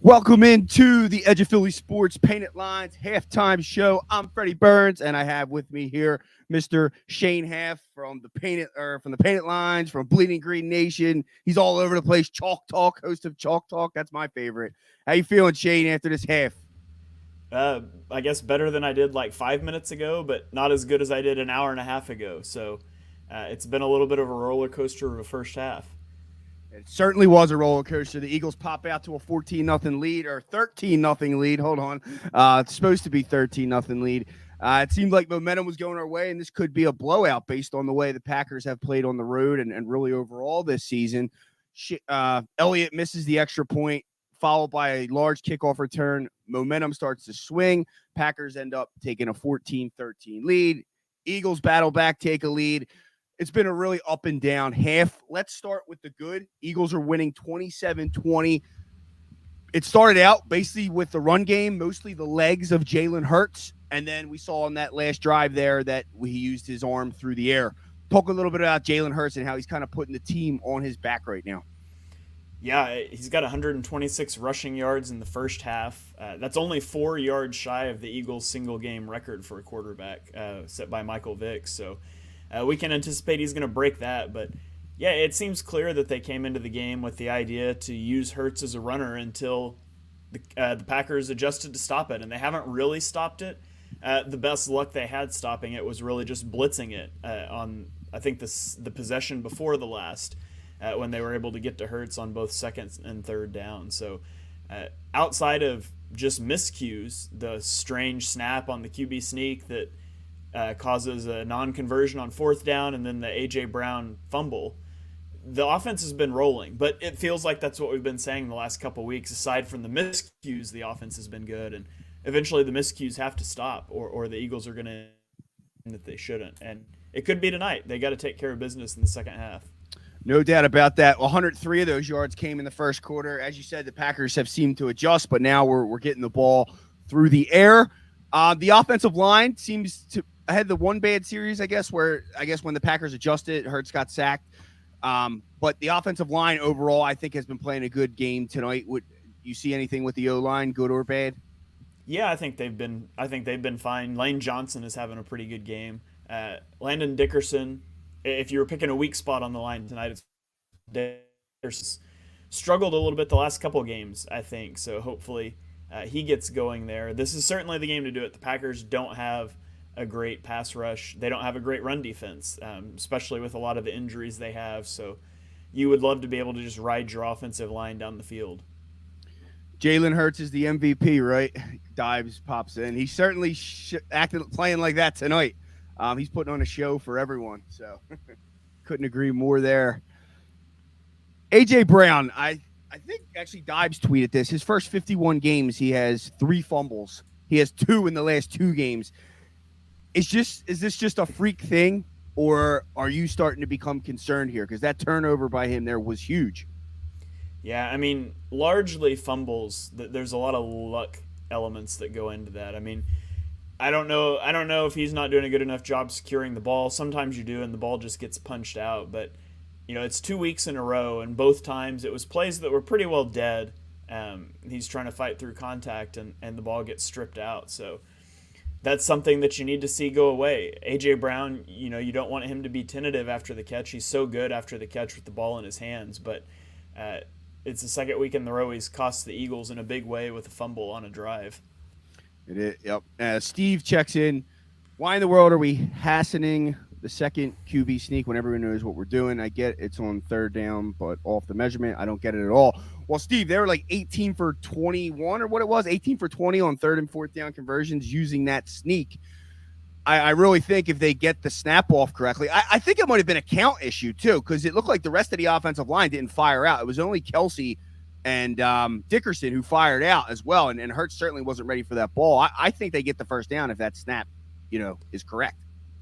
Welcome into the Edge of Philly Sports Painted Lines halftime show. I'm Freddie Burns, and I have with me here Mr. Shane Half from the Painted Lines from Bleeding Green Nation. He's all over the place. Chalk Talk, host of Chalk Talk. That's my favorite. How you feeling, Shane, after this half? I guess better than I did like 5 minutes ago, but not as good as I did an hour and a half ago. So it's been a little bit of a roller coaster of a first half. It certainly was a roller coaster. The Eagles pop out to a 14-0 lead or 13-0 lead. Hold on. It's supposed to be 13-0 lead. It seemed like momentum was going our way, and this could be a blowout based on the way the Packers have played on the road and really overall this season. Elliott misses the extra point, followed by a large kickoff return. Momentum starts to swing. Packers end up taking a 14-13 lead. Eagles battle back, take a lead. It's been a really up and down half. Let's start with the good. Eagles are winning 27-20. It started out basically with the run game, mostly the legs of Jalen Hurts. And then we saw on that last drive there that he used his arm through the air. Talk a little bit about Jalen Hurts and how he's kind of putting the team on his back right now. Yeah, he's got 126 rushing yards in the first half. That's only 4 yards shy of the Eagles' single game record for a quarterback set by Michael Vick. So we can anticipate he's going to break that. But yeah, it seems clear that they came into the game with the idea to use Hurts as a runner until the Packers adjusted to stop it, and they haven't really stopped it. The best luck they had stopping it was really just blitzing it on, I think, the possession before the last, when they were able to get to Hurts on both second and third down. So outside of just miscues, the strange snap on the QB sneak that causes a non-conversion on fourth down, and then the A.J. Brown fumble, the offense has been rolling. But it feels like that's what we've been saying the last couple of weeks. Aside from the miscues, the offense has been good, and eventually the miscues have to stop, or the Eagles are going to that they shouldn't. And it could be tonight. They got to take care of business in the second half. No doubt about that. 103 of those yards came in the first quarter. As you said, the Packers have seemed to adjust, but now we're getting the ball through the air. The offensive line seems to had the one bad series, I guess, where when the Packers adjusted, Hurts got sacked. But the offensive line overall, I think, has been playing a good game tonight. Would you see anything with the O-line, good or bad? Yeah, I think they've been fine. Lane Johnson is having a pretty good game. Landon Dickerson, if you were picking a weak spot on the line tonight, it's Dickerson. Struggled a little bit the last couple of games, I think. So hopefully he gets going there. This is certainly the game to do it. The Packers don't have a great pass rush. They don't have a great run defense, especially with a lot of the injuries they have. So you would love to be able to just ride your offensive line down the field. Jalen Hurts is the MVP, right? Dives pops in. He's certainly playing like that tonight. He's putting on a show for everyone. So couldn't agree more there. A.J. Brown, I think actually Dives tweeted this. His first 51 games, he has 3 fumbles. He has 2 in the last 2 games. Is this just a freak thing, or are you starting to become concerned here? Because that turnover by him there was huge. Yeah, I mean, largely fumbles. There's a lot of luck elements that go into that. I mean, I don't know if he's not doing a good enough job securing the ball. Sometimes you do, and the ball just gets punched out. But it's 2 weeks in a row, and both times it was plays that were pretty well dead. He's trying to fight through contact, and the ball gets stripped out. So that's something that you need to see go away. A.J. Brown, you don't want him to be tentative after the catch. He's so good after the catch with the ball in his hands, but it's the second week in the row he's cost the Eagles in a big way with a fumble on a drive. It is, yep. Steve checks in. Why in the world are we hastening the second QB sneak when everyone knows what we're doing? I get it's on third down, but off the measurement, I don't get it at all. Well, Steve, they were like 18 for 21 or what it was, 18 for 20 on third and fourth down conversions using that sneak. I really think if they get the snap off correctly, I think it might have been a count issue too, because it looked like the rest of the offensive line didn't fire out. It was only Kelsey and Dickerson who fired out as well, and Hurts certainly wasn't ready for that ball. I think they get the first down if that snap, is correct.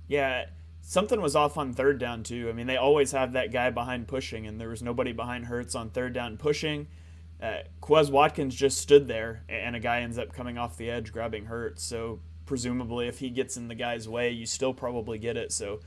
Yeah, something was off on third down too. I mean, they always have that guy behind pushing, and there was nobody behind Hurts on third down pushing. Quez Watkins just stood there, and a guy ends up coming off the edge grabbing Hurts. So presumably if he gets in the guy's way, you still probably get it. So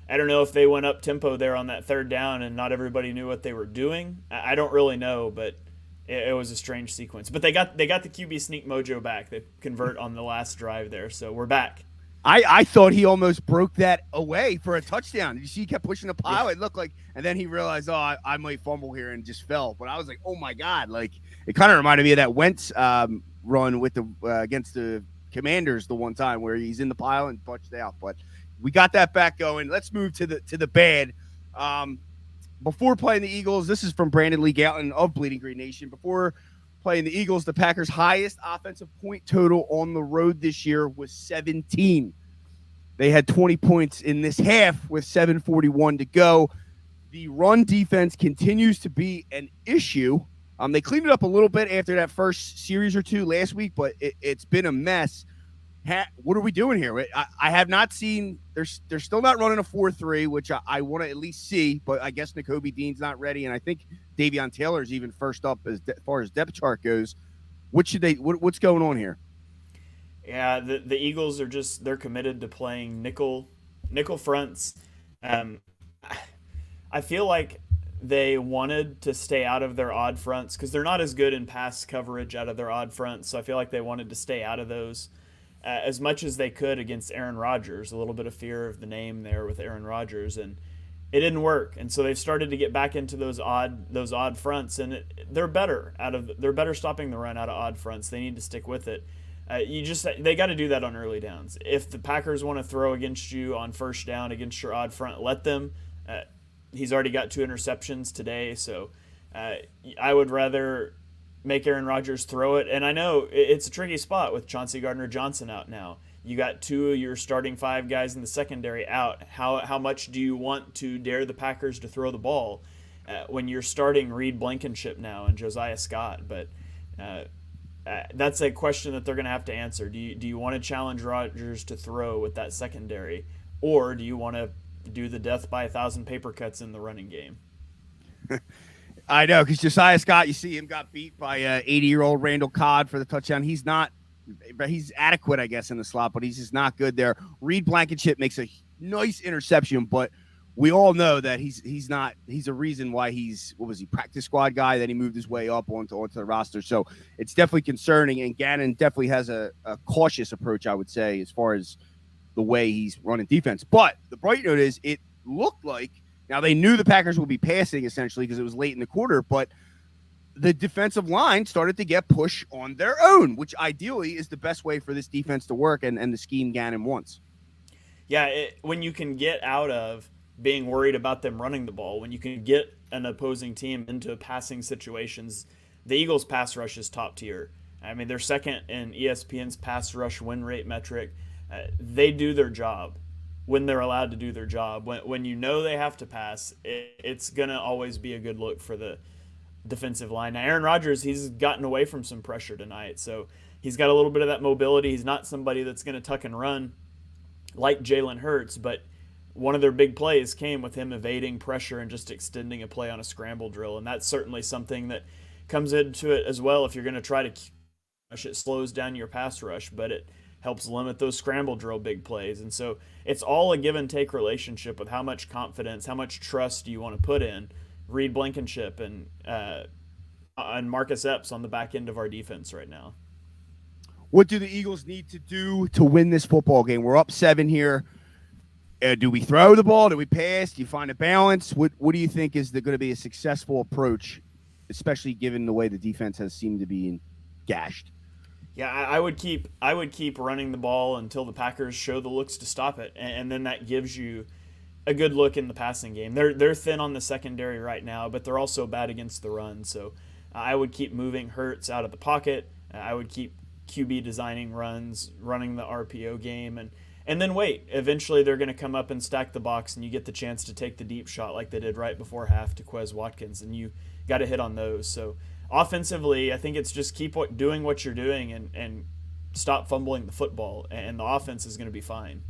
I don't know if they went up tempo there on that third down and not everybody knew what they were doing. I don't really know, but it was a strange sequence. But they got the QB sneak mojo back. They convert on the last drive there, so we're back. I thought he almost broke that away for a touchdown. You see, he kept pushing the pile. Yeah. It looked like, and then he realized, oh, I might fumble here, and just fell. But I was like, oh my god! Like it kind of reminded me of that Wentz run with the against the Commanders the one time where he's in the pile and touched out. But we got that back going. Let's move to the bad. Before playing the Eagles, this is from Brandon Lee Gouton of Bleeding Green Nation. Before playing the Eagles, the Packers' highest offensive point total on the road this year was 17. They had 20 points in this half with 7:41 to go. The run defense continues to be an issue. They cleaned it up a little bit after that first series or two last week, but it's been a mess. What are we doing here? I have not seen – they're still not running a 4-3, which I want to at least see, but I guess Nakobe Dean's not ready, and I think Davion Taylor's even first up as far as depth chart goes. What's going on here? Yeah, the Eagles are they're committed to playing nickel fronts. I feel like they wanted to stay out of their odd fronts because they're not as good in pass coverage out of their odd fronts, so I feel like they wanted to stay out of those as much as they could against Aaron Rodgers. A little bit of fear of the name there with Aaron Rodgers, and it didn't work. And so they've started to get back into those odd fronts, and they're better stopping the run out of odd fronts. They need to stick with it. They got to do that on early downs. If the Packers want to throw against you on first down against your odd front, let them. He's already got 2 interceptions today, so I would rather make Aaron Rodgers throw it. And I know it's a tricky spot with Chauncey Gardner-Johnson out now. You got 2 of your starting 5 guys in the secondary out. How much do you want to dare the Packers to throw the ball when you're starting Reed Blankenship now and Josiah Scott? But that's a question that they're going to have to answer. Do you want to challenge Rodgers to throw with that secondary, or do you want to do the death by 1,000 paper cuts in the running game? I know, because Josiah Scott, you see him got beat by 80-year-old Randall Cobb for the touchdown. He's adequate, I guess, in the slot, but he's just not good there. Reed Blankenship makes a nice interception, but we all know that he's not. He's a reason why practice squad guy. Then he moved his way up onto the roster. So it's definitely concerning. And Gannon definitely has a cautious approach, I would say, as far as the way he's running defense. But the bright note is it looked like now they knew the Packers would be passing essentially because it was late in the quarter, but the defensive line started to get push on their own, which ideally is the best way for this defense to work and the scheme Gannon wants. Yeah, when you can get out of being worried about them running the ball, when you can get an opposing team into passing situations, the Eagles' pass rush is top tier. I mean, they're second in ESPN's pass rush win rate metric. They do their job when they're allowed to do their job. When you know they have to pass, it's going to always be a good look for the defensive line. Now, Aaron Rodgers, he's gotten away from some pressure tonight, so he's got a little bit of that mobility. He's not somebody that's going to tuck and run like Jalen Hurts, but one of their big plays came with him evading pressure and just extending a play on a scramble drill, and that's certainly something that comes into it as well. If you're going to try to rush, it slows down your pass rush, but it helps limit those scramble drill big plays. And so it's all a give and take relationship with how much confidence, how much trust do you want to put in Reed Blankenship and Marcus Epps on the back end of our defense right now. What do the Eagles need to do to win this football game? We're up 7 here. Do we throw the ball? Do we pass? Do you find a balance? What do you think is going to be a successful approach, especially given the way the defense has seemed to be gashed? Yeah, I would keep running the ball until the Packers show the looks to stop it, and then that gives you a good look in the passing game. They're thin on the secondary right now, but they're also bad against the run. So I would keep moving Hurts out of the pocket. I would keep QB designing runs, running the RPO game, and then wait. Eventually they're going to come up and stack the box, and you get the chance to take the deep shot like they did right before half to Quez Watkins, and you got to hit on those. So offensively, I think it's just keep doing what you're doing and stop fumbling the football, and the offense is going to be fine.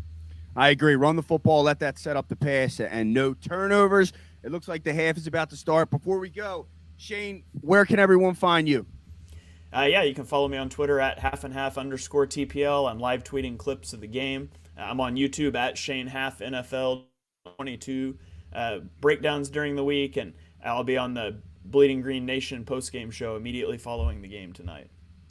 I agree. Run the football, let that set up the pass, and no turnovers. It looks like the half is about to start. Before we go, Shane, where can everyone find you? Yeah, you can follow me on Twitter at @halfandhalf_TPL. I'm live tweeting clips of the game. I'm on YouTube at Shane Half NFL 22 breakdowns during the week, and I'll be on the Bleeding Green Nation post-game show immediately following the game tonight.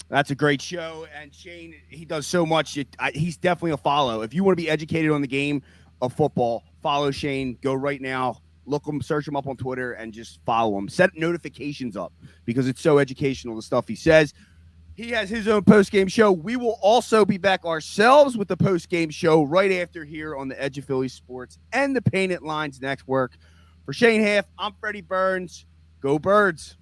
That's a great show. And Shane, he does so much. He's definitely a follow. If you want to be educated on the game of football, follow Shane. Go right now. Look him, search him up on Twitter, and just follow him. Set notifications up because it's so educational, the stuff he says. He has his own post-game show. We will also be back ourselves with the post-game show right after here on the Edge of Philly Sports and the Painted Lines Network. For Shane Half, I'm Freddie Burns. Go Birds.